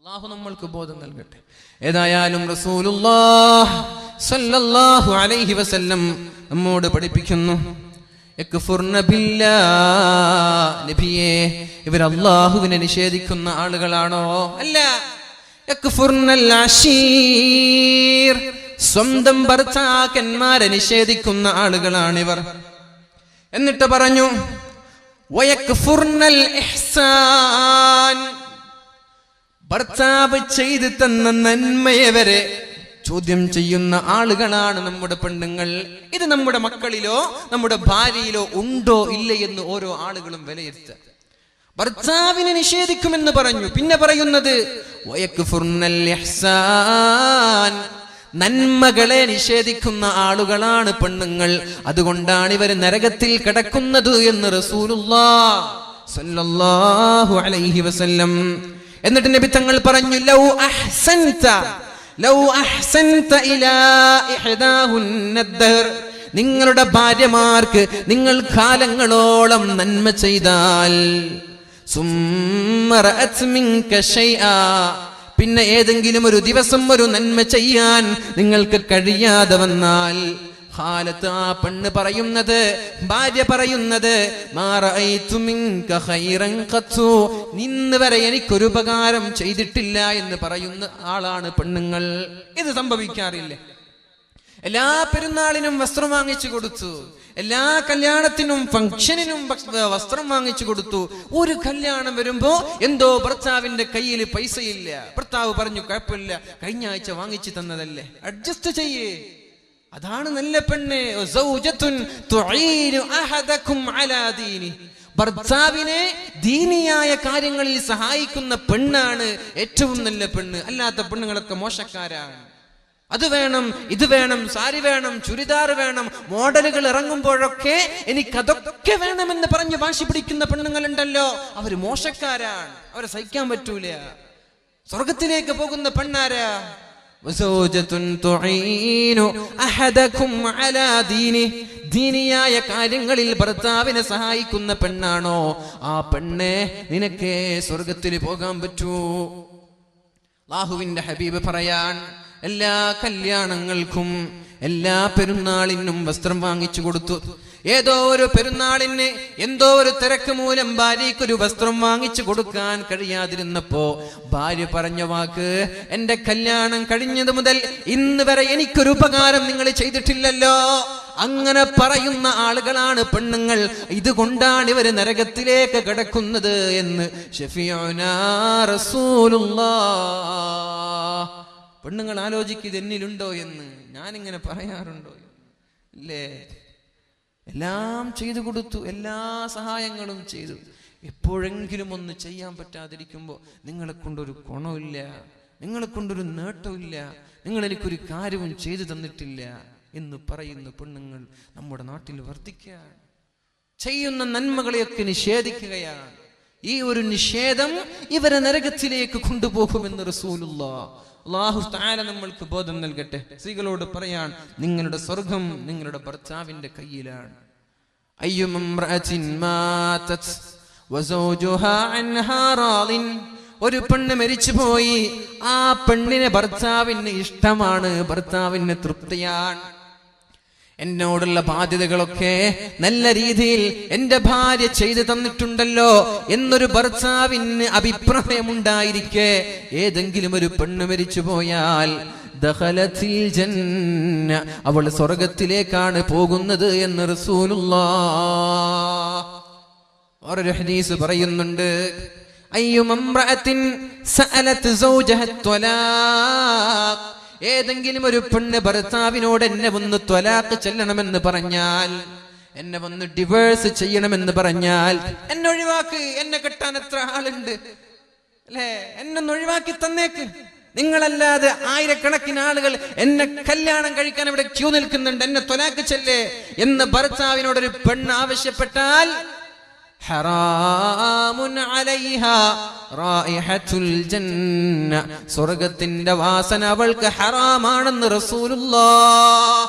അല്ലാഹു നമ്മൾക്ക് ബോധം നൽകട്ടെ. ഏതായാലും റസൂലുള്ളാഹ് സ്വല്ലല്ലാഹു അലൈഹി വസല്ലം നമ്മോട് പഠിപ്പിക്കുന്നു, യക്ഫുർന ബില്ലാഹ്. നബിയേ, ഇവർ അല്ലാഹുവിനെ നിഷേധിക്കുന്ന ആളുകളാണോ? അല്ല. യക്ഫുർനൽ അശീർ, സ്വന്തം ഭർത്താക്കന്മാരെ നിഷേധിക്കുന്ന ആളുകളാണിവർ. എന്നിട്ട് പറഞ്ഞു വയക്ഫുർനൽ ഇഹ്സാൻ, ഭർത്താവ് ചെയ്തു തന്ന നന്മയെ വരെ ചോദ്യം ചെയ്യുന്ന ആളുകളാണ് നമ്മുടെ പെണ്ണുങ്ങൾ. ഇത് നമ്മുടെ മക്കളിലോ നമ്മുടെ ഭാര്യയിലോ ഉണ്ടോ ഇല്ല എന്ന് ഓരോ ആളുകളും വിലയിരുത്തുക. ഭർത്താവിനെ നിഷേധിക്കുമെന്ന് പറഞ്ഞു, പിന്നെ പറയുന്നത് വയക്ഫുർനൽ ഇഹ്സാൻ, നന്മകളെ നിഷേധിക്കുന്ന ആളുകളാണ് പെണ്ണുങ്ങൾ. അതുകൊണ്ടാണ് ഇവർ നരകത്തിൽ കിടക്കുന്നത് എന്ന് റസൂലുള്ളാഹി സ്വല്ലല്ലാഹു അലൈഹി വസല്ലം. എന്നിട്ട് നബി തങ്ങൾ പറഞ്ഞു, ലൗ അഹ്സൻത ഇലാ ഇഹ്ദാഹുന്ന ദഹർ, നിങ്ങളുടെ ഭാര്യമാർക്ക് നിങ്ങൾ കാലങ്ങളോളം നന്മ ചെയ്താൽ, സുമ്മ റഅത് മിൻക ശൈആ, പിന്നെ ഏതെങ്കിലും ഒരു ദിവസം ഒരു നന്മ ചെയ്യാൻ നിങ്ങൾക്ക് കഴിയാതെ വന്നാൽ, ഖാലത്ത്, ആ പെണ്ണ് പറയുന്നത്, ഭാര്യ പറയുന്നത്, മാ റഅയ്തു മിൻക ഖൈറൻ ഖത്തു, ഇന്ന് വരെ എനിക്കൊരു ഉപകാരം ചെയ്തിട്ടില്ല എന്ന് പറയുന്ന ആളാണ് പെണ്ണുങ്ങൾ. ഇത് സംഭവിക്കാറില്ല. എല്ലാ പെരുന്നാളിനും വസ്ത്രം വാങ്ങിച്ചു കൊടുത്തു, എല്ലാ കല്യാണത്തിനും ഫംഗ്ഷനിനും വസ്ത്രം വാങ്ങിച്ചു കൊടുത്തു. ഒരു കല്യാണം വരുമ്പോ എന്തോ ഭർത്താവിന്റെ കയ്യിൽ പൈസയില്ല. ഭർത്താവ് പറഞ്ഞു, കുഴപ്പമില്ല, കഴിഞ്ഞ ആഴ്ച വാങ്ങിച്ചു തന്നതല്ലേ, അഡ്ജസ്റ്റ് ചെയ്യേ. അതാണ് നല്ല പെണ്ണ്. ഭർത്താവിനെ ദീനിയായ കാര്യങ്ങളിൽ സഹായിക്കുന്ന പെണ്ണാണ് ഏറ്റവും നല്ല പെണ്ണ്. അല്ലാത്ത പെണ്ണുങ്ങളൊക്കെ മോശക്കാരാണ്. അത് വേണം, ഇത് വേണം, സാരി വേണം, ചുരിദാർ വേണം, മോഡലുകൾ ഇറങ്ങുമ്പോഴൊക്കെ എനിക്കതൊക്കെ വേണമെന്ന് പറഞ്ഞ് വാശി പിടിക്കുന്ന പെണ്ണുങ്ങളുണ്ടല്ലോ, അവര് മോശക്കാരാണ്. അവരെ സഹിക്കാൻ പറ്റൂല. സ്വർഗത്തിലേക്ക് പോകുന്ന പെണ്ണാരാ? ദീനിയായ കാര്യങ്ങളിൽ ഭർത്താവിനെ സഹായിക്കുന്ന പെണ്ണാണോ, ആ പെണ്ണെ നിനക്ക് സ്വർഗത്തിൽ പോകാൻ പറ്റൂ. അല്ലാഹുവിന്റെ ഹബീബ് പറയാൻ, എല്ലാ കല്യാണങ്ങൾക്കും എല്ലാ പെരുന്നാളിനും വസ്ത്രം വാങ്ങിച്ചു കൊടുത്തു. ഏതോ ഒരു പെരുന്നാളിന് എന്തോ ഒരു തിരക്ക് മൂലം ഭാര്യയ്ക്കൊരു വസ്ത്രം വാങ്ങിച്ചു കൊടുക്കാൻ കഴിയാതിരുന്നപ്പോ ഭാര്യ പറഞ്ഞ വാക്ക്, എന്റെ കല്യാണം കഴിഞ്ഞത് മുതൽ ഇന്ന് വരെ എനിക്കൊരു ഉപകാരം നിങ്ങൾ ചെയ്തിട്ടില്ലല്ലോ. അങ്ങനെ പറയുന്ന ആളുകളാണ് പെണ്ണുങ്ങൾ. ഇതുകൊണ്ടാണ് ഇവര് നരകത്തിലേക്ക് കിടക്കുന്നത് എന്ന് ശഫീഉനാ റസൂലുള്ളാഹ്. പെണ്ണുങ്ങൾ ആലോചിക്കുക, എന്നിലുണ്ടോ എന്ന്. ഞാനിങ്ങനെ പറയാറുണ്ടോ? ഇല്ലേ? എല്ലാം ചെയ്തു കൊടുത്തു, എല്ലാ സഹായങ്ങളും ചെയ്തു. എപ്പോഴെങ്കിലും ഒന്ന് ചെയ്യാൻ പറ്റാതിരിക്കുമ്പോൾ നിങ്ങളെ കൊണ്ടൊരു ഗുണമില്ല, നിങ്ങളെ കൊണ്ടൊരു നേട്ടമില്ല, നിങ്ങൾ എനിക്കൊരു കാര്യവും ചെയ്തു തന്നിട്ടില്ല എന്ന് പറയുന്ന പെണ്ണുങ്ങൾ നമ്മുടെ നാട്ടിൽ വർദ്ധിക്കുകയാണ്. ചെയ്യുന്ന നന്മകളെയൊക്കെ നിഷേധിക്കുകയാണ്. ഈ ഒരു നിഷേധം ഇവരെ നരകത്തിലേക്ക് കൊണ്ടുപോകുമെന്ന് റസൂലുള്ളാഹി. അല്ലാഹു തആല നമ്മൾക്ക് ബോധം നൽകട്ടെ. സ്ത്രീകളോട് പറയാൻ, നിങ്ങളുടെ സ്വർഗം നിങ്ങളുടെ ഭർത്താവിന്റെ കയ്യിലാണ്. അയ്യുമംറഅത്തിൻ മാതത് വസൗജുഹാ അൻഹാ റാളിൻ, ഒരു പെണ്ണ് മരിച്ചുപോയി, ആ പെണ്ണിനെ ഭർത്താവിന് ഇഷ്ടമാണ്, ഭർത്താവിന് തൃപ്തിയാണ്. എന്നോടുള്ള ബാധ്യതകളൊക്കെ നല്ല രീതിയിൽ എന്റെ ഭാര്യ ചെയ്തു തന്നിട്ടുണ്ടല്ലോ എന്നൊരു ഭർത്താവിന് അഭിപ്രായമുണ്ടായിരിക്കെ ഏതെങ്കിലും ഒരു പെണ്ണ് മരിച്ചു പോയാൽ ദഖലത്തിൽ ജന്ന, അവൾ സ്വർഗത്തിലേക്കാണ് പോകുന്നത് എന്ന് റസൂലുള്ളാഹി. ഒരു ഹദീസ് പറയുന്നുണ്ട്, അയ്യുമംറഅത്തിൻ സഅലത് സൗജഹ ത്വലാഖ്, ഏതെങ്കിലും ഒരു പെണ്ണ് ഭർത്താവിനോട് എന്നെ ഒന്ന് ത്വലാഖ് ചെല്ലണമെന്ന് പറഞ്ഞാൽ, എന്നെ ഒന്ന് ഡിവേഴ്സ് ചെയ്യണമെന്ന് പറഞ്ഞാൽ, എന്നെ ഒഴിവാക്ക്, എന്നെ കെട്ടാൻ എത്ര ആളുണ്ട് അല്ലേ, എന്നൊന്ന് ഒഴിവാക്കി തന്നേക്ക്, നിങ്ങളല്ലാതെ ആയിരക്കണക്കിന് ആളുകൾ എന്നെ കല്യാണം കഴിക്കാൻ ഇവിടെ ക്യൂ നിൽക്കുന്നുണ്ട്, എന്നെ ത്വലാഖ് ചെല്ലേ എന്ന് ഭർത്താവിനോടൊരു പെണ്ണ് ആവശ്യപ്പെട്ടാൽ, ഹറാമുൻ അലൈഹാ റായിഹത്തുൽ ജന്ന, സ്വർഗ്ഗത്തിന്റെ വാസന അവൾക്ക് ഹറാമാണെന്ന് റസൂലുള്ളാഹി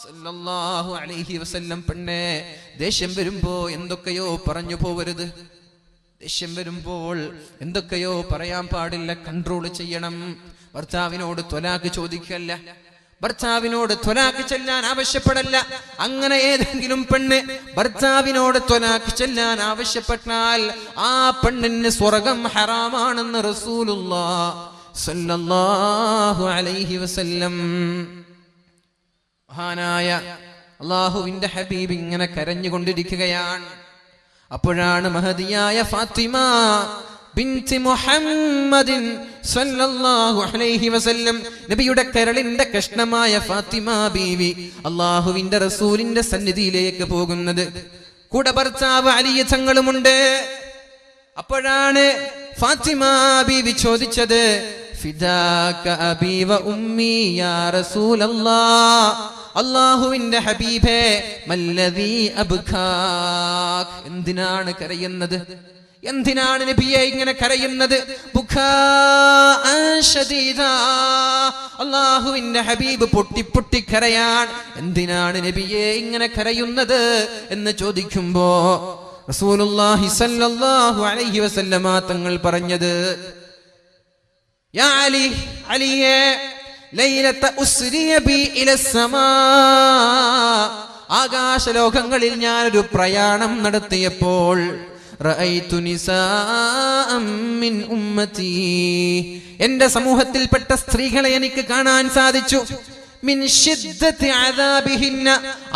സ്വല്ലല്ലാഹു അലൈഹി വസല്ലം. പെണ്ണേ, ദേഷ്യം വരുമ്പോ എന്തൊക്കെയോ പറഞ്ഞു പോവരുത്. ദേഷ്യം വരുമ്പോൾ എന്തൊക്കെയോ പറയാൻ പാടില്ല, കൺട്രോൾ ചെയ്യണം. ഭർത്താവിനോട് ത്വലാഖ് ചോദിക്കല്ല, ഭർത്താവിനോട് ത്വലാഖ് ചെല്ലാൻ ആവശ്യപ്പെടല്ല. അങ്ങനെ ഏതെങ്കിലും പെണ്ണ് ഭർത്താവിനോട് ത്വലാഖ് ചെല്ലാൻ ആവശ്യപ്പെട്ടാൽ ആ പെണ്ണിന് സ്വർഗം ഹറാമാണെന്ന് റസൂലുള്ളാഹി സ്വല്ലല്ലാഹു അലൈഹി വസല്ലം. മഹാനായ അല്ലാഹുവിന്റെ ഹബീബ് ഇങ്ങനെ കരഞ്ഞുകൊണ്ടിരിക്കുകയാണ്. അപ്പോഴാണ് മഹദിയായ ഫാത്തിമ ബിൻതി മുഹമ്മദിൻ സ്വല്ലല്ലാഹു അലൈഹി വസല്ലം, നബിയുടെ കരളിന്റെ കഷ്ണമായ ഫാത്തിമ ബീവി അല്ലാഹുവിന്റെ റസൂലിന്റെ സന്നിധിയിലേക്ക് പോകുന്നത്. കൂടെ ഭർത്താവ് അലി തങ്ങളുമുണ്ട്. അപ്പോഴാണ് ഫാത്തിമ ബീവി ചോദിച്ചത്, ഫിദാക അബീ വ ഉമ്മി യാ റസൂലല്ലാഹ്, അല്ലാഹുവിന്റെ ഹബീബേ മല്ലദീ അബ്കാക്, എന്തിനാണ് കരയുന്നത്? എന്തിനാണ് നബിയെ ഇങ്ങനെ കരയുന്നത്? അല്ലാഹുവിന്റെ ഹബീബ് പൊട്ടി പൊട്ടി കരയാൻ. എന്തിനാണ് നബിയെ ഇങ്ങനെ കരയുന്നത് എന്ന് ചോദിക്കുമ്പോ റസൂലുള്ളാഹി സ്വല്ലല്ലാഹു അലൈഹി വസല്ലമ തങ്ങൾ പറഞ്ഞത്, യാ അലി, അലിയേ, ലൈലത ഉസ്രിയ ബി ഇലസ്സമാ, ആകാശലോകങ്ങളിൽ ഞാനൊരു പ്രയാണം നടത്തിയപ്പോൾ റഅയ്തു നിസാഅം മിൻ ഉമ്മതി, എന്റെ സമൂഹത്തിൽപ്പെട്ട സ്ത്രീകളെ എനിക്ക് കാണാൻ സാധിച്ചു. മിൻ ശിദ്ദതി അദാബിഹിന്ന,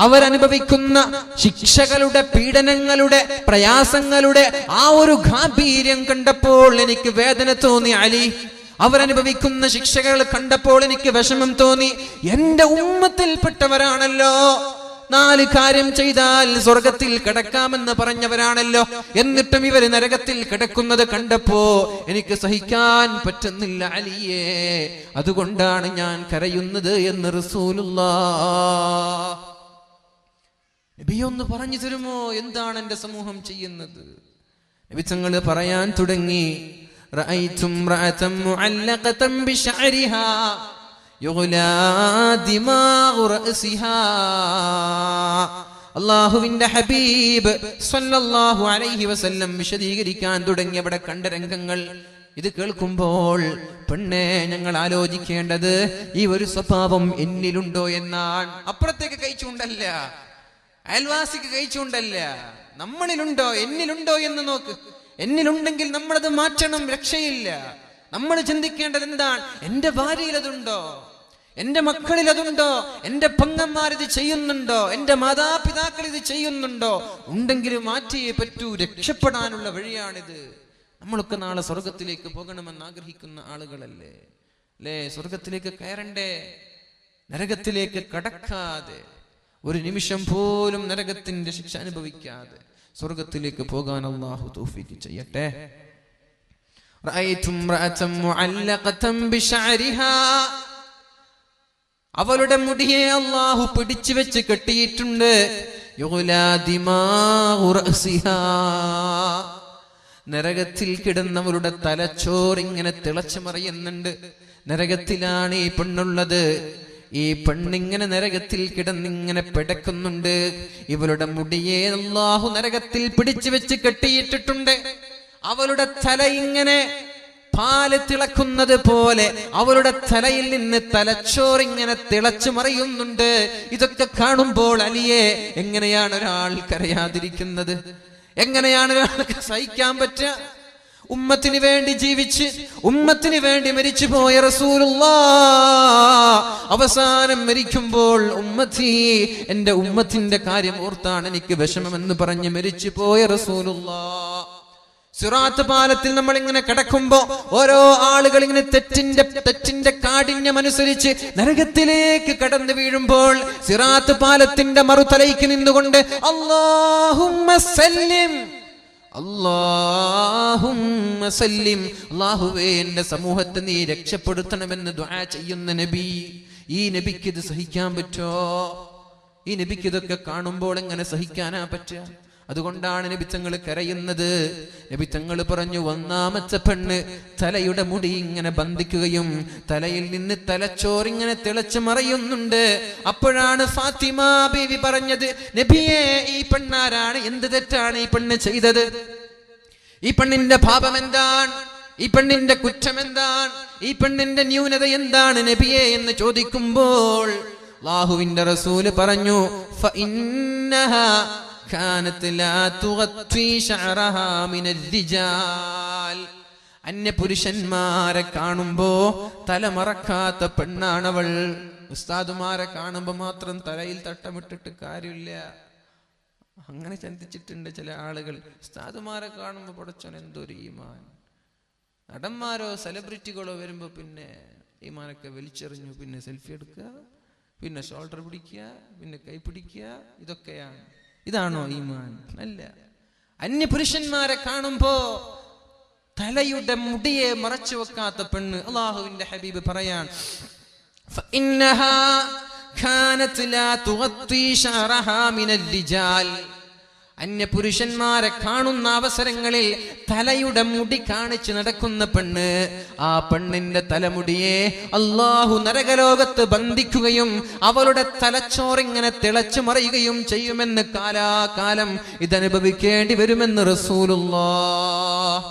അവരനുഭവിക്കുന്ന ശിക്ഷകളുടെ, പീഡനങ്ങളുടെ, പ്രയാസങ്ങളുടെ ആ ഒരു ഗാംഭീര്യം കണ്ടപ്പോൾ എനിക്ക് വേദന തോന്നി. അലി, അവരനുഭവിക്കുന്ന ശിക്ഷകൾ കണ്ടപ്പോൾ എനിക്ക് വിഷമം തോന്നി. എന്റെ ഉമ്മത്തിൽപ്പെട്ടവരാണല്ലോ, 4 കാര്യം ചെയ്താൽ സ്വർഗത്തിൽ കിടക്കാമെന്ന് പറഞ്ഞവരാണല്ലോ, എന്നിട്ടും ഇവര് നരകത്തിൽ കിടക്കുന്നത് കണ്ടപ്പോ എനിക്ക് സഹിക്കാൻ പറ്റുന്നില്ല അലിയേ, അതുകൊണ്ടാണ് ഞാൻ കരയുന്നത് എന്ന് റസൂലുള്ളാഹ്. നബി ഒന്ന് പറഞ്ഞു തരുമോ, എന്താണ് എന്റെ സമൂഹം ചെയ്യുന്നത്? നബി തങ്ങൾ പറയാൻ തുടങ്ങി, റഅയ്തു ഇംറഅതൻ മുഅല്ലഖതൻ ബിശഅരിഹാ യുഗ്ലാ ദിമാഉ റഅസിഹാ. അല്ലാഹുവിന്റെ ഹബീബ് സ്വല്ലല്ലാഹു അലൈഹി വസല്ലം വിശദീകരിക്കാൻ തുടങ്ങി അവിടെ കണ്ട രംഗങ്ങൾ. ഇത് കേൾക്കുമ്പോൾ പെണ്ണെ, ഞങ്ങൾ ആലോചിക്കേണ്ടത് ഈ ഒരു സ്വഭാവം എന്നിലുണ്ടോ എന്നാണ്. അപ്പുറത്തേക്ക് കഴിച്ചുകൊണ്ടല്ല, അയൽവാസിക്ക് കഴിച്ചുകൊണ്ടല്ല, നമ്മളിലുണ്ടോ, എന്നിലുണ്ടോ എന്ന് നോക്ക്. എന്നിലുണ്ടെങ്കിൽ നമ്മളത് മാറ്റണം, രക്ഷയില്ല. നമ്മൾ ചിന്തിക്കേണ്ടത് എന്താണ്? എന്റെ ഭാര്യയിൽ അതുണ്ടോ, എന്റെ മക്കളിൽ അതുണ്ടോ, എന്റെ പെങ്ങന്മാർ ഇത് ചെയ്യുന്നുണ്ടോ, എന്റെ മാതാപിതാക്കൾ ഇത് ചെയ്യുന്നുണ്ടോ? ഉണ്ടെങ്കിൽ മാറ്റിയേ പറ്റൂ, രക്ഷപ്പെടാനുള്ള വഴിയാണിത്. നമ്മളൊക്കെ നാളെ സ്വർഗത്തിലേക്ക് പോകണമെന്ന് ആഗ്രഹിക്കുന്ന ആളുകളല്ലേ? അല്ലേ? സ്വർഗത്തിലേക്ക് കയറണ്ടേ? നരകത്തിലേക്ക് കടക്കാതെ, ഒരു നിമിഷം പോലും നരകത്തിന്റെ ശിക്ഷ അനുഭവിക്കാതെ സ്വർഗത്തിലേക്ക് പോകാൻ അല്ലാഹു തൗഫീഖ് ചെയ്യട്ടെ. റഅയ്തു ഇംറഅതൻ മുഅല്ലഖതൻ ബിശഅരിഹാ, അവളുടെ മുടിയെ അല്ലാഹു പിടിച്ചു വെച്ച് കെട്ടിയിട്ടുണ്ട്. യുഗ്ലാ ദിമാഉ റഅസിഹാ, നരകത്തിൽ കിടന്നവരുടെ തലച്ചോറ് ഇങ്ങനെ തിളച്ചു മറിയുന്നുണ്ട്. നരകത്തിലാണ് ഈ പെണ്ണുള്ളത്. ഈ പെണ്ണിങ്ങനെ നരകത്തിൽ കിടന്നിങ്ങനെ പിടക്കുന്നുണ്ട്. ഇവളുടെ മുടിയെ അല്ലാഹു നരകത്തിൽ പിടിച്ചു വെച്ച് കെട്ടിയിട്ടിട്ടുണ്ട്. അവളുടെ തല ഇങ്ങനെ പാല് തിളക്കുന്നത് പോലെ അവളുടെ തലയിൽ നിന്ന് തലച്ചോറിങ്ങനെ തിളച്ചു മറിയുന്നുണ്ട്. ഇതൊക്കെ കാണുമ്പോൾ അലിയെ, എങ്ങനെയാണ് ഒരാൾ കരയാതിരിക്കുന്നത്? എങ്ങനെയാണ് ഒരാൾക്ക് സഹിക്കാൻ പറ്റുക? ഉമ്മത്തിന് വേണ്ടി ജീവിച്ച് ഉമ്മത്തിന് വേണ്ടി മരിച്ചു പോയ റസൂലുള്ളാഹ് അവസാനം മരിക്കുമ്പോൾ ഉമ്മത്തി, എന്റെ ഉമ്മത്തിന്റെ കാര്യം ഓർത്താണ് എനിക്ക് വിഷമമെന്ന് പറഞ്ഞ് മരിച്ചു പോയ റസൂലുള്ളാഹ്. സിറാത്ത് പാലത്തിൽ നമ്മൾ ഇങ്ങനെ കിടക്കുമ്പോ ഓരോ ആളുകൾ ഇങ്ങനെ തെറ്റിന്റെ കാഠിന്യം അനുസരിച്ച് നരകത്തിലേക്ക് കടന്നു വീഴുമ്പോൾ സിറാത്ത് പാലത്തിന്റെ മറുതലയ്ക്ക് നിന്നുകൊണ്ട് അല്ലാഹുമ്മ സല്ലിം, അല്ലാഹുമ്മ സല്ലിം, അല്ലാഹുവേ എന്റെ സമൂഹത്തെ നീ രക്ഷപ്പെടുത്തണമെന്ന് ദുആ ചെയ്യുന്ന നബി. ഈ നബിക്ക് ഇത് സഹിക്കാൻ പറ്റോ? ഈ നബിക്ക് ഇതൊക്കെ കാണുമ്പോൾ എങ്ങനെ സഹിക്കാനാ പറ്റുക? അതുകൊണ്ടാണ് നബി തങ്ങൾ കരയുന്നത്. നബി തങ്ങൾ പറഞ്ഞു, ഒന്നാമത്തെ പെണ്ണ് തലയുടെ മുടി ഇങ്ങനെ ബന്ധിക്കുകയും തലയിൽ നിന്ന് തലച്ചോറിങ്ങനെ തിളച്ചു മറയുന്നുണ്ട്. അപ്പോഴാണ് ഫാത്തിമ ബീവി പറഞ്ഞത്, നബിയെ, ഈ പെണ്ണാരാണ്? എന്ത് തെറ്റാണ് ഈ പെണ്ണ് ചെയ്തത്? ഈ പെണ്ണിന്റെ പാപം എന്താണ്, ഈ പെണ്ണിന്റെ കുറ്റം എന്താണ്, ഈ പെണ്ണിന്റെ ന്യൂനത എന്താണ് നബിയെ എന്ന് ചോദിക്കുമ്പോൾ അല്ലാഹുവിന്റെ റസൂല് പറഞ്ഞു, ഫഇന്നഹാ കാനത് ലാ തുഗത്തി ശഅറഹാ മിനർ റിജാൽ. അന്യപുരുഷന്മാരെ കാണുമ്പോ തലമറക്കാത്ത പെണ്ണാണവൾ. ഉസ്താദുമാരെ കാണുമ്പോ മാത്രം തലയിൽ തട്ടമിട്ടിട്ട് കാര്യമില്ല. അങ്ങനെ ചിന്തിച്ചിട്ടുണ്ട് ചില ആളുകൾ. ഉസ്താദുമാരെ കാണുമ്പോ പടച്ചോൻ എന്തൊരു ഈമാൻ. നടന്മാരോ സെലിബ്രിറ്റികളോ വരുമ്പോ പിന്നെ ഈമാനൊക്കെ വലിച്ചെറിഞ്ഞു, പിന്നെ സെൽഫി എടുക്കുക, പിന്നെ ഷോൾഡർ പിടിക്കുക, പിന്നെ കൈ പിടിക്കുക. ഇതൊക്കെയാണ്. ഇതാണോ ഈമാൻ? അല്ല. അന്യപുരുഷന്മാരെ കാണുമ്പോ തലയുടെ മുടിയെ മറച്ചു വെക്കാത്ത പെണ്ണ്. അല്ലാഹുവിന്റെ ഹബീബ് പറയാൻ, ഫഇന്നഹാ കാനത് ലാ തുഗത്തി ശഅറഹാ മിനർ റിജാൽ. അന്യപുരുഷന്മാരെ കാണുന്ന അവസരങ്ങളിൽ തലയുടെ മുടി കാണിച്ച് നടക്കുന്ന പെണ്ണ്, ആ പെണ്ണിന്റെ തലമുടിയെ അല്ലാഹു നരകലോകത്ത് ബന്ധിക്കുകയും അവളുടെ തലച്ചോറിങ്ങനെ തിളച്ചു മറിയുകയും ചെയ്യുമെന്ന് കാലാകാലം ഇതനുഭവിക്കേണ്ടി വരുമെന്ന് റസൂലുള്ളാഹ്.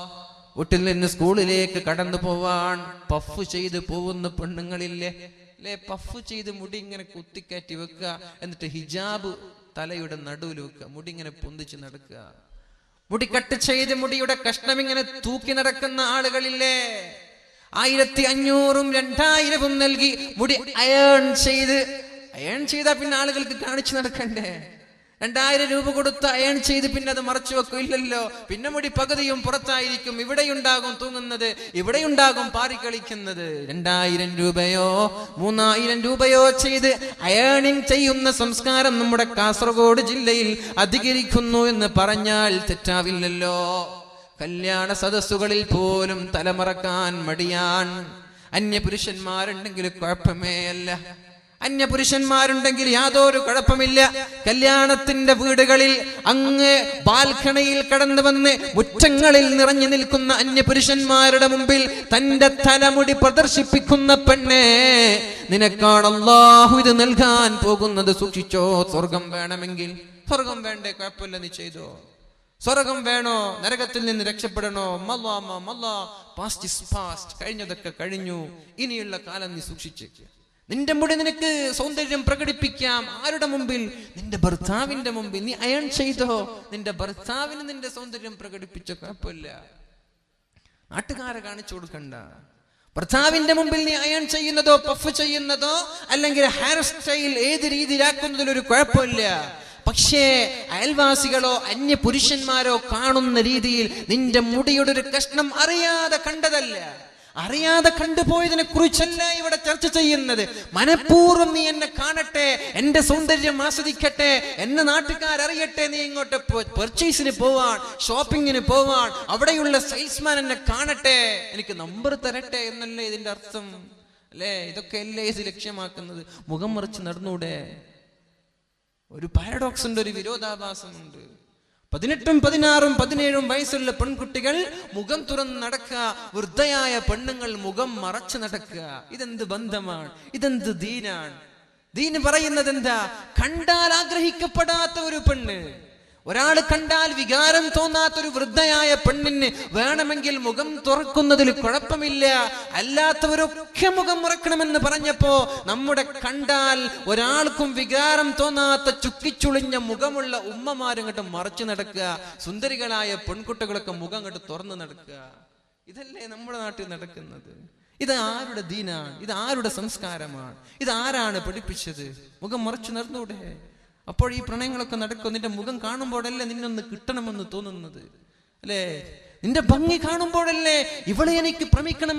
വീട്ടിൽ നിന്ന് സ്കൂളിലേക്ക് കടന്നു പോവാൻ പഫ് ചെയ്ത് പോകുന്ന പെണ്ണുങ്ങളില്ലേ അല്ലെ? പഫ് ചെയ്ത് മുടി ഇങ്ങനെ കുത്തിക്കയറ്റി വെക്കുക, എന്നിട്ട് ഹിജാബ് തലയുടെ നടുവിൽ വെക്കുക, മുടി ഇങ്ങനെ പൊന്തിച്ച് നടക്കുക, മുടി കട്ട് ചെയ്ത് മുടിയുടെ കഷ്ണം ഇങ്ങനെ തൂക്കി നടക്കുന്ന ആളുകളില്ലേ? 1500 2000 നൽകി മുടി അയൺ ചെയ്താ പിന്നെ ആളുകൾക്ക് കാണിച്ചു നടക്കണ്ടേ? 2000 രൂപ കൊടുത്ത് അയൺ ചെയ്ത് പിന്നെ അത് മറച്ചു വെക്കും. ഇല്ലല്ലോ, പിന്നെ മുടി പകുതിയും പുറത്തായിരിക്കും. ഇവിടെയുണ്ടാകും തൂങ്ങുന്നത്, ഇവിടെയുണ്ടാകും പാറിക്കളിക്കുന്നത്. 2000 രൂപയോ 3000 രൂപയോ ചെയ്ത് അയണിങ് ചെയ്യുന്ന സംസ്കാരം നമ്മുടെ കാസർഗോഡ് ജില്ലയിൽ അധികരിക്കുന്നു എന്ന് പറഞ്ഞാൽ തെറ്റാവില്ലല്ലോ. കല്യാണ സദസ്സുകളിൽ പോലും തലമറക്കാൻ മടിയാൻ. അന്യപുരുഷന്മാരുണ്ടെങ്കിൽ കുഴപ്പമേ അല്ല, അന്യപുരുഷന്മാരുണ്ടെങ്കിൽ യാതൊരു കുഴപ്പമില്ല. കല്യാണത്തിന്റെ വീടുകളിൽ അങ്ങ് ബാൽക്കണിയിൽ കടന്നു വന്ന് മുറ്റങ്ങളിൽ നിറഞ്ഞു നിൽക്കുന്ന അന്യപുരുഷന്മാരുടെ മുമ്പിൽ തന്റെ തലമുടി പ്രദർശിപ്പിക്കുന്ന പെണ്ണെ, നിനക്കാണ് അല്ലാഹു ഇത് നൽകാൻ പോകുന്നത്. സൂക്ഷിച്ചോ. സ്വർഗം വേണമെങ്കിൽ, സ്വർഗം വേണ്ടേ കുഴപ്പമില്ല, നീ ചെയ്തോ. സ്വർഗം വേണോ, നരകത്തിൽ നിന്ന് രക്ഷപ്പെടണോ, പാസ്റ്റ് ഇസ് പാസ്റ്റ്, കഴിഞ്ഞതൊക്കെ കഴിഞ്ഞു, ഇനിയുള്ള കാലം നീ സൂക്ഷിച്ചേക്ക്. നിന്റെ മുടി നിനക്ക് സൗന്ദര്യം പ്രകടിപ്പിക്കാം. ആരുടെ മുമ്പിൽ? നിന്റെ ഭർത്താവിന്റെ മുമ്പിൽ. നീ അയൺ ചെയ്തോ, നിന്റെ ഭർത്താവിന് നിന്റെ സൗന്ദര്യം പ്രകടിപ്പിച്ചോ, കുഴപ്പമില്ല. നാട്ടുകാരെ കാണിച്ചു കൊടുക്കണ്ട. ഭർത്താവിന്റെ മുമ്പിൽ നീ അയൺ ചെയ്യുന്നതോ പഫ് ചെയ്യുന്നതോ അല്ലെങ്കിൽ ഹെയർ സ്റ്റൈൽ ഏത് രീതിയിലാക്കുന്നതിലൊരു കുഴപ്പമില്ല. പക്ഷേ അയൽവാസികളോ അന്യപുരുഷന്മാരോ കാണുന്ന രീതിയിൽ നിന്റെ മുടിയുടെ ഒരു കഷ്ണം അറിയാതെ കണ്ടതല്ല, അറിയാതെ കണ്ടുപോയതിനെ കുറിച്ചല്ല ഇവിടെ ചർച്ച ചെയ്യുന്നത്. മനഃപൂർവ്വം നീ എന്നെ കാണട്ടെ, എന്റെ സൗന്ദര്യം ആസ്വദിക്കട്ടെ, എന്നെ നാട്ടുകാരറിയട്ടെ, നീ ഇങ്ങോട്ട് പർച്ചേസിന് പോവാൻ, ഷോപ്പിങ്ങിന് പോവാൻ, അവിടെയുള്ള സെയിൽസ്മാൻ എന്നെ കാണട്ടെ, എനിക്ക് നമ്പർ തരട്ടെ എന്നല്ലേ ഇതിന്റെ അർത്ഥം അല്ലേ? ഇതൊക്കെ അല്ലേ ഇത് ലക്ഷ്യമാക്കുന്നത്? മുഖം മറിച്ച് നടന്നൂടെ? ഒരു പാരഡോക്സ് ഉണ്ട്, ഒരു വിരോധാഭാസമുണ്ട്. 18, 16, 17 വയസ്സുള്ള പെൺകുട്ടികൾ മുഖം തുറന്ന് നടക്കുക, വൃദ്ധയായ പെണ്ണുങ്ങൾ മുഖം മറച്ചു നടക്കുക. ഇതെന്ത് ബന്ധമാണ്? ഇതെന്ത് ദീനാണ്? ദീന് പറയുന്നത് എന്താ? കണ്ടാൽ ആഗ്രഹിക്കപ്പെടാത്ത ഒരു പെണ്ണ്, ഒരാൾ കണ്ടാൽ വികാരം തോന്നാത്തൊരു വൃദ്ധയായ പെണ്ണിന് വേണമെങ്കിൽ മുഖം തുറക്കുന്നതിൽ കുഴപ്പമില്ല, അല്ലാത്തവരൊക്കെ മുഖം മറക്കണമെന്ന് പറഞ്ഞപ്പോ നമ്മുടെ കണ്ടാൽ ഒരാൾക്കും വികാരം തോന്നാത്ത ചുക്കിച്ചുളിഞ്ഞ മുഖമുള്ള ഉമ്മമാരും ഇങ്ങോട്ട് മറച്ചു നടക്കുക, സുന്ദരികളായ പെൺകുട്ടികളൊക്കെ മുഖം ഇങ്ങോട്ട് തുറന്നു നടക്കുക. ഇതല്ലേ നമ്മുടെ നാട്ടിൽ നടക്കുന്നത്? ഇത് ആരുടെ ദീനാണ്? ഇത് ആരുടെ സംസ്കാരമാണ്? ഇത് ആരാണ് പഠിപ്പിച്ചത്? മുഖം മറച്ചു നടന്നൂടെ? അപ്പോൾ ഈ പ്രണയങ്ങളൊക്കെ നടക്കും. നിന്റെ മുഖം കാണുമ്പോഴല്ലേ നിന്നൊന്ന് കിട്ടണമെന്ന് തോന്നുന്നത് അല്ലേ? നിന്റെ ഭംഗി കാണുമ്പോഴല്ലേ ഇവളെ എനിക്ക് പ്രമിക്കണം,